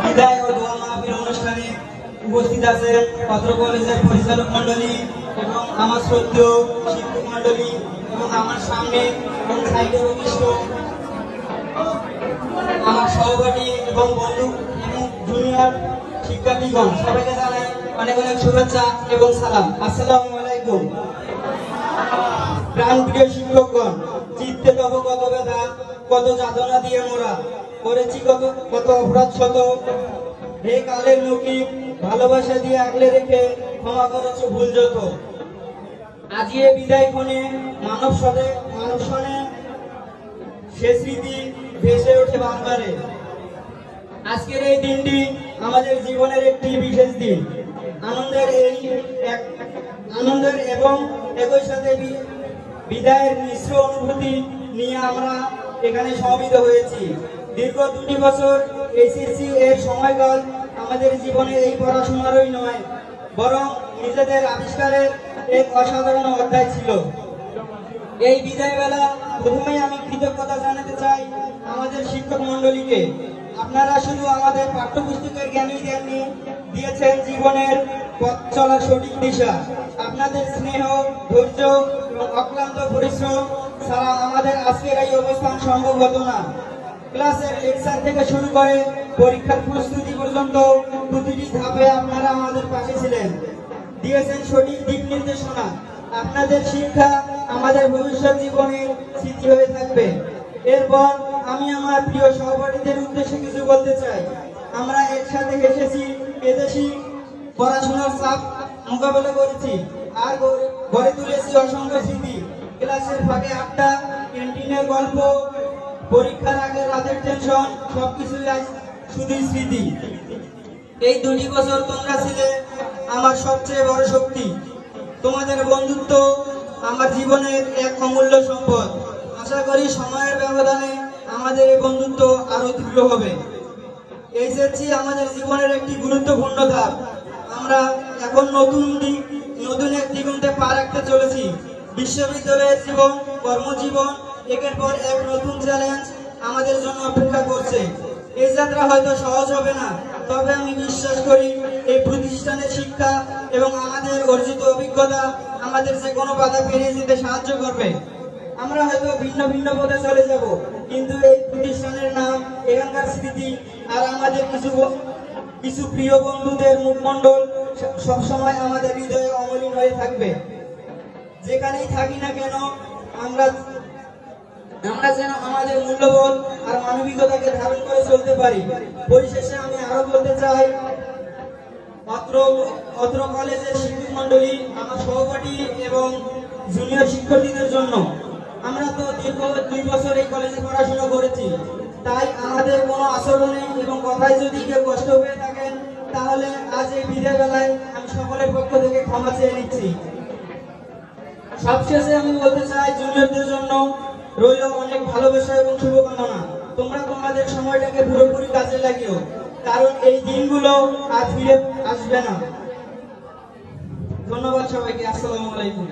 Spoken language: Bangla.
বিদায় ও দোয়া মাহফিল অনুষ্ঠানে উপস্থিত আছেন পত্র কলেজের পরিচালক মন্ডলী এবং আমার শ্রদ্ধেয় শিক্ষক মন্ডলী এবং আমার সামনে এবং সাইডে অভিষ্ট আমার সহপাঠী এবং বন্ধু এবং জুনিয়র শিক্ষার্থীগণ, সবাইকে জানাই অনেক অনেক শুভেচ্ছা এবং সালাম। আসসালামু আলাইকুম। প্রাণপ্রিয় শিক্ষকগণ, চিত্তে তব কত ব্যথা, কত যাতনা দিয়ে মোরা করেছি কত অপরাধ শত, হে কালের নকিব ভালোবাসা দিয়ে আগলে রেখে ক্ষমা করেছ ভুল যত। আজি এ বিদায় ক্ষণে মানব সনে সে স্মৃতি ভেসে ওঠে বারবারে। আজকের এই দিনটি আমাদের জীবনের একটি বিশেষ দিন, আনন্দের এবং একই সাথে বিদায়ের মিশ্র অনুভূতি নিয়ে আমরা এখানে সমবেত হয়েছি। দীর্ঘ 2টি বছর এসএসসি এর সময়কাল আমাদের জীবনে এই পড়াশোনারই নয়, বরং নিজেদের আবিষ্কারের এক অসাধারণ অধ্যায় ছিল। এই বিদায় বেলা প্রথমেই আমি কৃতজ্ঞতা জানাতে চাই আমাদের শিক্ষক মন্ডলীকে। আপনারা শুধু আমাদের পাঠ্যপুস্তকের জ্ঞানই দেননি, দিয়েছেন জীবনের পথ চলার সঠিক দিশা। আপনাদের স্নেহ, ধৈর্য এবং অক্লান্ত পরিশ্রম ছাড়া আমাদের আজকের এই অবস্থান সম্ভব হতো না। ক্লাসের লেকচার থেকে শুরু করে পরীক্ষার প্রস্তুতি পর্যন্ত প্রতিটি ধাপে আপনারা আমাদের পাশে ছিলেন, দিয়েছেন সঠিক দিক নির্দেশনা। আপনাদের শিক্ষা আমাদের ভবিষ্যৎ জীবনের স্মৃতি হয়ে থাকবে। এরপর আমি আমার প্রিয় সহপাঠীদের উদ্দেশ্যে কিছু বলতে চাই। আমরা একসাথে হেসেছি, কেঁদেছি, পড়াশোনার চাপ মোকাবেলা করেছি আর গড়ে তুলেছি অসংখ্য স্মৃতি। ক্লাসের ফাঁকে আড্ডা, ক্যান্টিনের গল্প, পরীক্ষার আগে রাতের টেনশন, সবকিছুই আজ শুধুই স্মৃতি। এই 2টি বছর তোমরা ছিলে আমার সবচেয়ে বড় শক্তি। তোমাদের বন্ধুত্ব আমার জীবনের এক অমূল্য সম্পদ। আশা করি সময়ের ব্যবধানে আমাদের এই বন্ধুত্ব আরো দৃঢ় হবে। এইচএসসি আমাদের জীবনের একটি গুরুত্বপূর্ণ ধাপ। আমরা এখন নতুন এক দিগন্তে পা রাখতে চলেছি। বিশ্ববিদ্যালয়ের জীবন, কর্মজীবন একের পর এক নতুন চ্যালেঞ্জ আমাদের জন্য অপেক্ষা করছে। এই যাত্রা হয়তো সহজ হবে না, তবে আমি বিশ্বাস করি এই প্রতিষ্ঠানের শিক্ষা এবং আমাদের অর্জিত অভিজ্ঞতা আমাদের যে কোনো বাধা পেরিয়ে যেতে সাহায্য করবে। আমরা হয়তো ভিন্ন ভিন্ন পথে চলে যাব, কিন্তু এই প্রতিষ্ঠানের নাম, এখানকার স্মৃতি আর আমাদের কিছু প্রিয় বন্ধুদের মুখমণ্ডল সবসময় আমাদের হৃদয়ে অমলিন হয়ে থাকবে। যেখানেই থাকি না কেন আমরা যেন আমাদের মূল্যবোধ আর মানবিকতাকে ধারণ করে চলতে পারি। পরিশেষে আমি আরো বলতে চাই, অত্র কলেজের শিক্ষক মন্ডলী, আমার সহপাঠী এবং জুনিয়র শিক্ষার্থীদের জন্য, আমরা তো দীর্ঘ 2 বছর এই কলেজে পড়াশোনা করেছি, তাই আমাদের কোনো আচরণে এবং কথায় যদি কেউ কষ্ট পেয়ে থাকেন, তাহলে আজ এই বিদায় বেলায় আমি সকলের পক্ষ থেকে ক্ষমা চেয়ে নিচ্ছি। সবশেষে আমি বলতে চাই, জুনিয়রদের জন্য রইল অনেক ভালোবাসা এবং শুভকামনা। তোমরা তোমাদের সময়টাকে পুরোপুরি কাজে লাগিও, কারণ এই দিনগুলো আর ফিরে আসবে না। ধন্যবাদ সবাইকে। আসসালামু আলাইকুম।